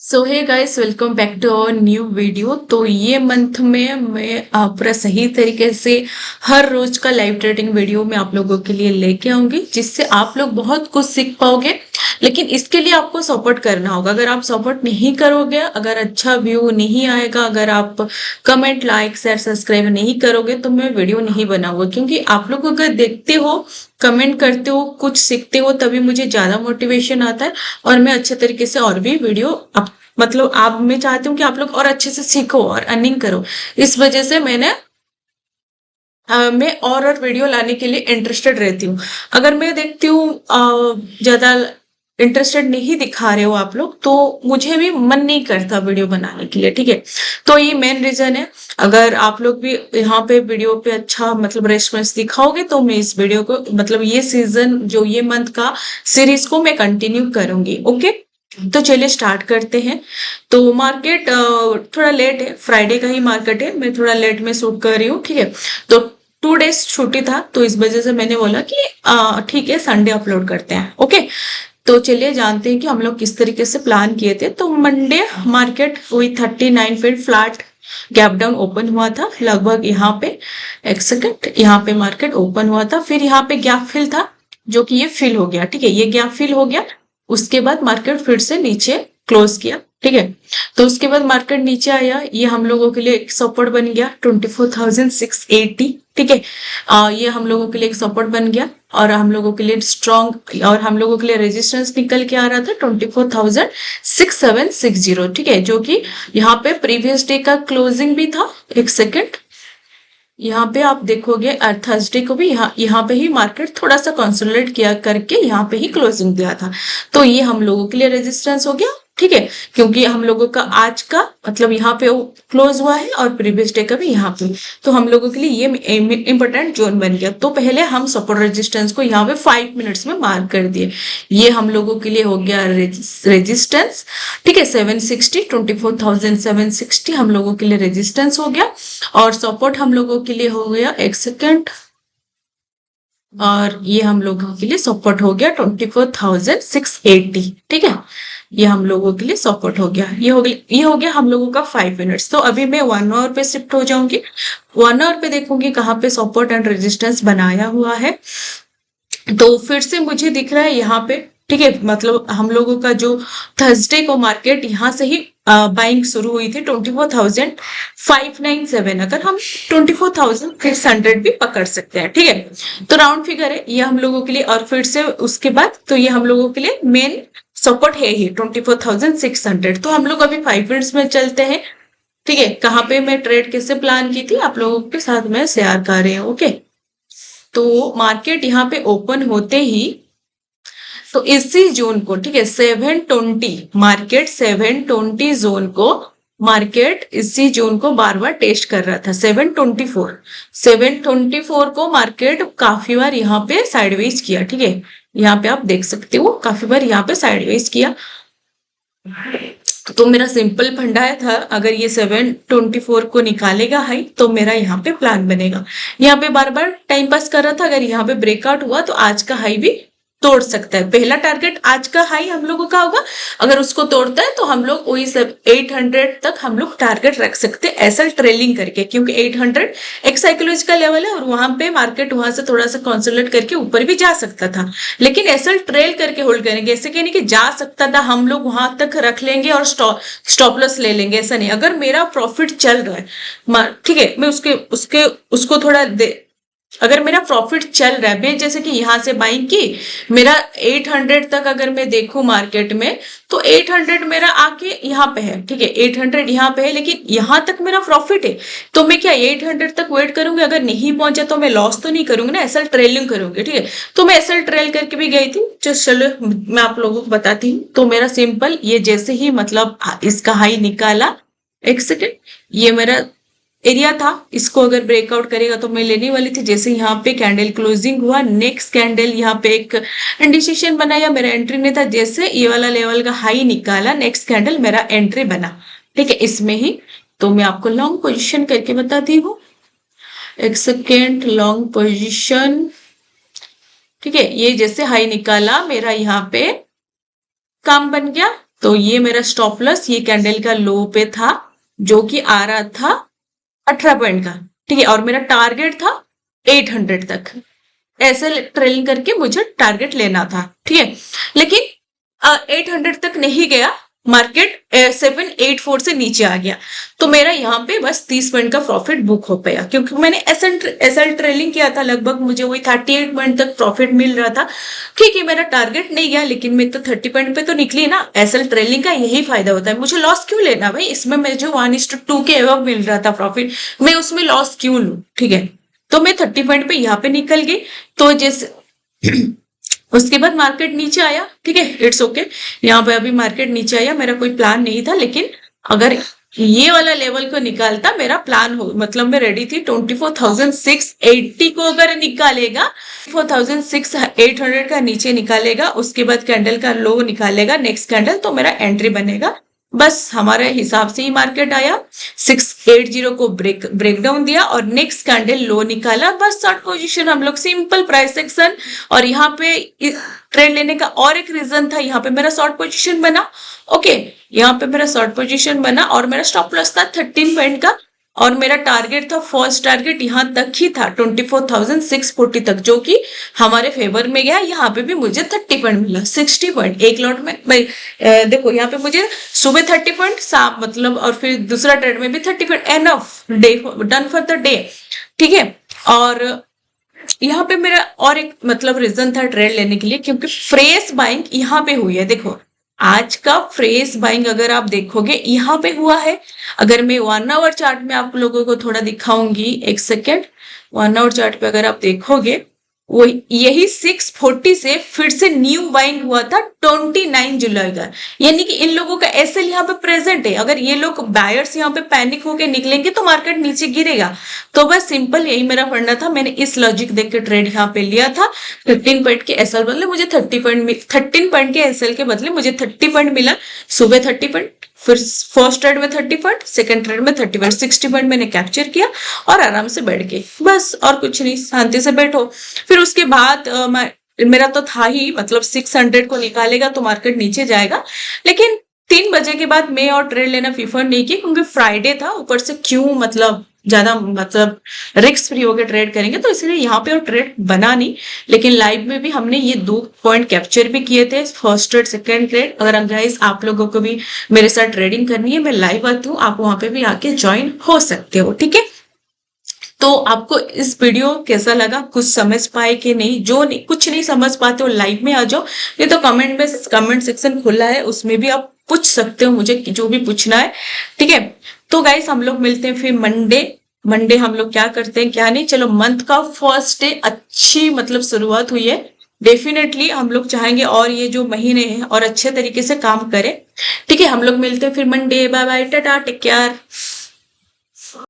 So hey guys, welcome back to our new video. तो ये month में मैं पूरा सही तरीके से हर रोज का लाइव ट्रेडिंग वीडियो मैं आप लोगों के लिए लेके आऊंगी, जिससे आप लोग बहुत कुछ सीख पाओगे। लेकिन इसके लिए आपको सपोर्ट करना होगा। अगर आप सपोर्ट नहीं करोगे, अगर अच्छा व्यू नहीं आएगा, अगर आप कमेंट, लाइक, शेयर, सब्सक्राइब नहीं करोगे, तो मैं वीडियो नहीं बनाऊंगा। क्योंकि आप लोग अगर देखते हो, कमेंट करते हो, कुछ सीखते हो, तभी मुझे ज्यादा मोटिवेशन आता है और मैं अच्छे तरीके से और भी वीडियो मतलब आप मैं चाहती हूँ कि आप लोग और अच्छे से सीखो और अर्निंग करो। इस वजह से मैं और वीडियो लाने के लिए इंटरेस्टेड रहती हूँ। अगर मैं देखती हूँ ज्यादा इंटरेस्टेड नहीं दिखा रहे हो आप लोग, तो मुझे भी मन नहीं करता वीडियो बनाने के लिए। ठीक है, तो ये मेन रीजन है। अगर आप लोग भी यहाँ पे वीडियो पे अच्छा मतलब रेस्पॉन्स दिखाओगे, तो मैं इस वीडियो को मतलब ये सीजन जो ये मंथ का सीरीज को मैं कंटिन्यू करूंगी। ओके, तो चलिए स्टार्ट करते हैं। तो मार्केट थोड़ा लेट है, फ्राइडे का ही मार्केट है, मैं थोड़ा लेट में शूट कर रही हूँ। ठीक है, तो 2 डेज छुट्टी था, तो इस वजह से मैंने बोला कि ठीक है, संडे अपलोड करते हैं। ओके, तो चलिए जानते हैं कि हम लोग किस तरीके से प्लान किए थे। तो मंडे मार्केट वही 39 feet flat gap down open हुआ था, लगभग यहाँ पे एक सेकंड, यहाँ पे मार्केट ओपन हुआ था। फिर यहाँ पे गैप फिल था, जो कि ये फिल हो गया। ठीक है, ये गैप फिल हो गया। उसके बाद मार्केट फिर से नीचे क्लोज किया। ठीक है, तो उसके बाद मार्केट नीचे आया। ये हम लोगों के लिए एक सपोर्ट बन गया 24,680। ठीक है, ये हम लोगों के लिए एक सपोर्ट बन गया और हम लोगों के लिए स्ट्रॉन्ग, और हम लोगों के लिए रेजिस्टेंस निकल के आ रहा था 24,6760। ठीक है, जो कि यहाँ पे प्रीवियस डे का क्लोजिंग भी था। एक सेकेंड, यहाँ पे आप देखोगे थर्सडे को भी यहाँ पे ही मार्केट थोड़ा सा कंसोलिडेट किया करके यहाँ पे ही क्लोजिंग दिया था। तो ये हम लोगों के लिए रेजिस्टेंस हो गया। ठीक है, क्योंकि हम लोगों का आज का मतलब यहाँ पे क्लोज हुआ है और प्रीवियस डे का भी यहाँ पे, तो हम लोगों के लिए ये इंपॉर्टेंट जोन बन गया। तो पहले हम सपोर्ट रेजिस्टेंस को यहाँ पे 5 मिनट्स में मार्क कर दिए। ये हम लोगों के लिए हो गया रेजिस्टेंस। ठीक है, 760, 24,760 हम लोगों के लिए रेजिस्टेंस हो गया। और सपोर्ट हम लोगों के लिए हो गया, एक सेकेंड, और ये हम लोगों के लिए सपोर्ट हो गया 24,680। ठीक है, ये हम लोगों के लिए सपोर्ट हो गया। ये हो गया हम लोगों का 5 मिनट्स। तो अभी मैं 1 आवर पे शिफ्ट हो जाऊंगी। 1 आवर पे देखूंगी कहाँ पे सपोर्ट एंड रेजिस्टेंस बनाया हुआ है। तो फिर से मुझे दिख रहा है यहाँ पे। ठीक है, मतलब हम लोगों का जो थर्सडे को मार्केट यहाँ से ही बाइंग शुरू हुई थी 24,597। अगर हम 24,600 भी पकड़ सकते हैं। ठीक है, तो राउंड फिगर है ये हम लोगों के लिए। और फिर से उसके बाद तो ये हम लोगों के लिए मेन सपोर्ट है ही 24,600। तो हम लोग अभी 5 मिनट्स में चलते हैं। ठीक है, कहाँ पे मैं ट्रेड कैसे प्लान की थी आप लोगों के साथ मैं शेयर कर रही हूँ। ओके, तो मार्केट यहाँ पे ओपन होते ही तो इसी जोन को, ठीक है, 720 मार्केट 720 जोन को, मार्केट इसी जोन को बार बार टेस्ट कर रहा था। 724 को मार्केट काफी बार यहाँ पे साइडवेज किया। ठीक है, यहाँ पे आप देख सकते हो काफी बार यहाँ पे साइडवेज किया। तो मेरा सिंपल फंडा था, अगर ये 724 को निकालेगा हाई, तो मेरा यहाँ पे प्लान बनेगा। यहाँ पे बार बार टाइम पास कर रहा था, अगर यहाँ पे ब्रेकआउट हुआ तो आज का हाई भी तोड़ सकता है। पहला टारगेट आज का हाई हम लोगों का होगा, अगर उसको तोड़ता है तो हम लोग वही सब 800 तक हम लोग टारगेट रख सकते हैं, ऐसा ट्रेलिंग करके। क्योंकि 800 एक साइकोलॉजिकल लेवल है और वहां पे मार्केट वहां से थोड़ा सा कंसोलिडेट करके ऊपर भी जा सकता था, लेकिन ऐसा ट्रेल करके होल्ड करेंगे। ऐसे कहने कि जा सकता था, हम लोग वहां तक रख लेंगे और स्टॉप लॉस ले लेंगे, ऐसा नहीं। अगर मेरा प्रॉफिट चल रहा है, ठीक है, मैं उसको थोड़ा अगर मेरा प्रॉफिट चल रहा है, जैसे कि यहाँ से बाइंग की, मेरा 800 तक अगर मैं देखूं मार्केट में, तो 800 मेरा आके यहाँ पे है। ठीक है, 800 यहाँ पे है, लेकिन यहाँ तक मेरा प्रॉफिट है, तो मैं क्या 800 तक वेट करूंगी? अगर नहीं पहुंचा तो मैं लॉस तो नहीं करूंगी ना, ऐसा ट्रेलिंग करूंगी। ठीक है, तो मैं ऐसा ट्रेल करके भी गई थी। चलो मैं आप लोगों को बताती हूँ। तो मेरा सिंपल ये जैसे ही मतलब इसका हाई निकाला, एक सेकेंड, ये मेरा एरिया था, इसको अगर ब्रेकआउट करेगा तो मैं लेने वाली थी। जैसे यहाँ पे कैंडल क्लोजिंग हुआ, नेक्स्ट कैंडल यहाँ पे एक इंडिकेशन बनाया, मेरा एंट्री नहीं था। जैसे ये वाला लेवल का हाई निकाला, नेक्स्ट कैंडल मेरा एंट्री बना। ठीक है, इसमें ही तो मैं आपको लॉन्ग पोजीशन करके बताती हूँ। एक सेकेंड, लॉन्ग पोजीशन। ठीक है, ये जैसे हाई निकाला, मेरा यहाँ पे काम बन गया तो ये मेरा स्टॉप लॉस ये कैंडल का लो पे था, जो कि आ रहा था 18 पॉइंट का, ठीक है, और मेरा टारगेट था 800 तक। ऐसे ट्रेलिंग करके मुझे टारगेट लेना था, ठीक है, लेकिन 800 तक नहीं गया, मार्केट 784 से नीचे आ गया, तो मेरा यहाँ पे बस 30 पॉइंट का प्रॉफिट बुक हो पाया, क्योंकि मैंने एसएल ट्रेलिंग किया था, लगभग मुझे वही 38 पॉइंट तक प्रॉफिट मिल रहा था। ठीक है, मेरा टारगेट नहीं गया, लेकिन मैं तो 30 पॉइंट पे तो निकली ना। एसएल ट्रेलिंग का यही फायदा होता है, मुझे लॉस क्यों लेना भाई, इसमें मुझे 1:2 के एवब मिल रहा था प्रॉफिट, मैं उसमें लॉस क्यों लूं, ठीक है। तो मैं 30 पॉइंट पे यहाँ पे निकल गई। तो जैसे उसके बाद मार्केट नीचे आया, ठीक है, इट्स ओके, यहाँ पे अभी मार्केट नीचे आया, मेरा कोई प्लान नहीं था, लेकिन अगर ये वाला लेवल को निकालता मेरा प्लान हो, मतलब मैं रेडी थी 24,680 को अगर निकालेगा, 4,800 का नीचे निकालेगा, उसके बाद कैंडल का लो निकालेगा नेक्स्ट कैंडल, तो मेरा एंट्री बनेगा। बस हमारे हिसाब से ही मार्केट आया, 680 को ब्रेक डाउन दिया और नेक्स्ट कैंडल लो निकाला, बस शॉर्ट पोजीशन हम लोग, सिंपल प्राइस एक्शन। और यहाँ पे ट्रेड लेने का और एक रीजन था, यहाँ पे मेरा शॉर्ट पोजीशन बना, ओके, यहाँ पे मेरा शॉर्ट पोजीशन बना और मेरा स्टॉप लॉस था 13 पॉइंट का, और मेरा टारगेट था, फर्स्ट टारगेट यहाँ तक ही था 24,640 तक, जो कि हमारे फेवर में गया। यहाँ पे भी मुझे 30 पॉइंट मिला, 60 पॉइंट एक लॉट में भाई। देखो यहाँ पे मुझे सुबह 30 पॉइंट, शाम मतलब, और फिर दूसरा ट्रेड में भी 30 point, enough day, done for the day, ठीक है। और यहाँ पे मेरा और एक मतलब रीजन था ट्रेड लेने के लिए, क्योंकि फ्रेश बाइंग यहाँ पे हुई है। देखो आज का फ्रेश बाइंग अगर आप देखोगे यहाँ पे हुआ है। अगर मैं 1 आवर चार्ट में आप लोगों को थोड़ा दिखाऊंगी, एक सेकेंड, 1 आवर चार्ट पे अगर आप देखोगे, वो यही 640 से फिर से न्यू बाइंग हुआ था 29 जुलाई का, यानी कि इन लोगों का एसएल यहाँ पे प्रेजेंट है। अगर ये लोग बायर्स यहाँ पे पैनिक होके निकलेंगे तो मार्केट नीचे गिरेगा। तो बस सिंपल यही मेरा फंडा था, मैंने इस लॉजिक देख के ट्रेड यहाँ पे लिया था। 15 पॉइंट के एसएल बदले मुझे 30 पॉइंट, 13 पॉइंट के एसएल के बदले मुझे 30 पॉइंट मिला। सुबह 30 पॉइंट, फिर फर्स्ट ट्रेड में 30 पॉइंट, सेकंड ट्रेड में 30 पॉइंट, 60 पॉइंट मैंने कैप्चर किया और आराम से बैठ गई, बस और कुछ नहीं, शांति से बैठो। फिर उसके बाद मेरा तो था ही, मतलब 600 को निकालेगा तो मार्केट नीचे जाएगा, लेकिन 3 बजे के बाद मैं और ट्रेड लेना प्रीफर नहीं की, क्योंकि फ्राइडे था, ऊपर से क्यों मतलब ज्यादा मतलब रिस्क फ्री होकर ट्रेड करेंगे, तो इसलिए यहाँ पे और ट्रेड बना नहीं। लेकिन लाइव में भी हमने ये 2 पॉइंट कैप्चर भी किए थे, फर्स्ट ट्रेड सेकंड ट्रेड। अगर गाइस आप लोगों को भी मेरे साथ ट्रेडिंग करनी है, मैं लाइव आती हूँ, आप वहां पे भी आके ज्वाइन हो सकते हो, ठीक है। तो आपको इस वीडियो कैसा लगा, कुछ समझ पाए कि नहीं? जो नहीं, कुछ नहीं समझ पाते हो लाइव में आ जाओ, ये तो कमेंट सेक्शन खुला है, उसमें भी आप पूछ सकते हो मुझे जो भी पूछना है, ठीक है। तो गाइस हम लोग मिलते हैं फिर मंडे हम लोग क्या करते हैं क्या नहीं। चलो, मंथ का फर्स्ट डे अच्छी मतलब शुरुआत हुई है, डेफिनेटली हम लोग चाहेंगे और ये जो महीने हैं और अच्छे तरीके से काम करें, ठीक है। हम लोग मिलते हैं फिर Monday, bye bye, tata, take care.